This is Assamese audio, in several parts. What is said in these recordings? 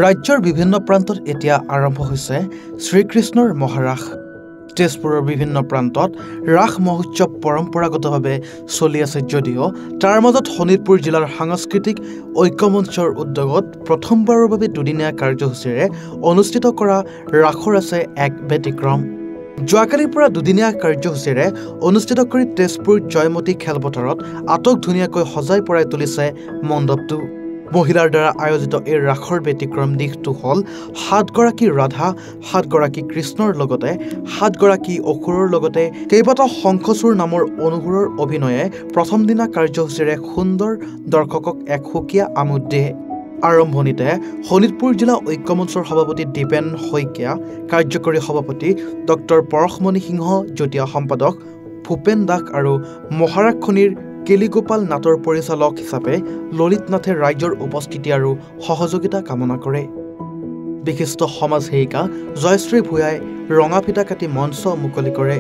ৰাজ্যৰ বিভিন্ন প্ৰান্তত এতিয়া আৰম্ভ হৈছে শ্ৰীকৃষ্ণৰ মহাৰাস। তেজপুৰৰ বিভিন্ন প্ৰান্তত ৰাস মহোৎসৱ পৰম্পৰাগতভাৱে চলি আছে যদিও তাৰ মাজত শোণিতপুৰ জিলাৰ সাংস্কৃতিক ঐক্যমঞ্চৰ উদ্যোগত প্ৰথমবাৰৰ বাবে দুদিনীয়া কাৰ্যসূচীৰে অনুষ্ঠিত কৰা ৰাসৰ আছে এক ব্যতিক্ৰম। যোৱাকালিৰ পৰা দুদিনীয়া কাৰ্যসূচীৰে অনুষ্ঠিত কৰি তেজপুৰ জয়মতী খেলপথাৰত আটক ধুনীয়াকৈ সজাই পৰাই তুলিছে মণ্ডপটো। মহিলাৰ দ্বাৰা আয়োজিত এই ৰাসৰ ব্যতিক্ৰম দিশটো হ'ল ৭ গৰাকী ৰাধা, ৭ গৰাকী কৃষ্ণৰ লগতে ৭ গৰাকী অসুৰৰ লগতে কেইবাটাও শংখচূড় নামৰ অনুসুৰৰ অভিনয়ে প্ৰথম দিনা কাৰ্যসূচীৰে সুন্দৰ দৰ্শকক এক সুকীয়া আমোদ দিয়ে। আৰম্ভণিতে শোণিতপুৰ জিলা ঐক্যমঞ্চৰ সভাপতি দীপেন শইকীয়া, কাৰ্যকৰী সভাপতি ডক্টৰ পৰশমণি সিংহ, যুটীয়া সম্পাদক ভূপেন দাস আৰু মহাৰাজখনিৰ কেলিগোপাল নাটৰ পৰিচালক হিচাপে ললিত নাথে ৰাইজৰ উপস্থিতি আৰু সহযোগিতা কামনা কৰে। বিশিষ্ট সমাজ সেৱিকা জয়শ্ৰী ভূঞাই ৰঙা ফিটা কাটি মঞ্চ মুকলি কৰে।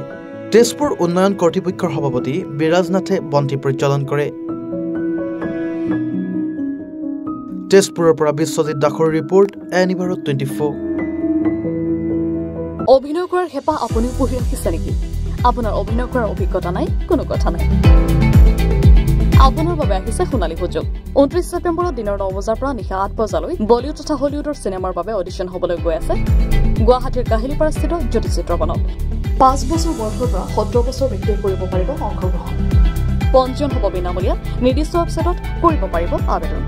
তেজপুৰ উন্নয়ন কৰ্তৃপক্ষৰ সভাপতি বিৰাজ নাথে বন্তি প্ৰজ্বলন কৰে। তেজপুৰৰ পৰা বিশ্বজিৎ দাসৰ ৰিপৰ্ট, এনিভাৰত 24। অভিনয় কৰাৰ হেঁপাহ আপুনিও পঢ়ি ৰাখিছে নেকি? আপোনাৰ অভিনয় কৰাৰ অভিজ্ঞতা নাই? কোনো কথা নাই। আপোনাৰ বাবে আহিছে সোণালী সুযোগ। 29 ছেপ্টেম্বৰত দিনৰ 9 বজাৰ পৰা নিশা 8 বজালৈ বলিউড তথা হলিউডৰ চিনেমাৰ বাবে অডিশ্যন হ'বলৈ গৈ আছে গুৱাহাটীৰ কাহিলীপাৰাস্থিত জ্যোতি চিত্ৰবনত। 5 বছৰ বয়সৰ পৰা 17 বছৰ ব্যক্তিয়ে কৰিব পাৰিব অংশগ্ৰহণ। পঞ্জীয়ন হ'ব বিনামূলীয়া। নিৰ্দিষ্ট ৱেবছাইটত কৰিব পাৰিব আবেদন।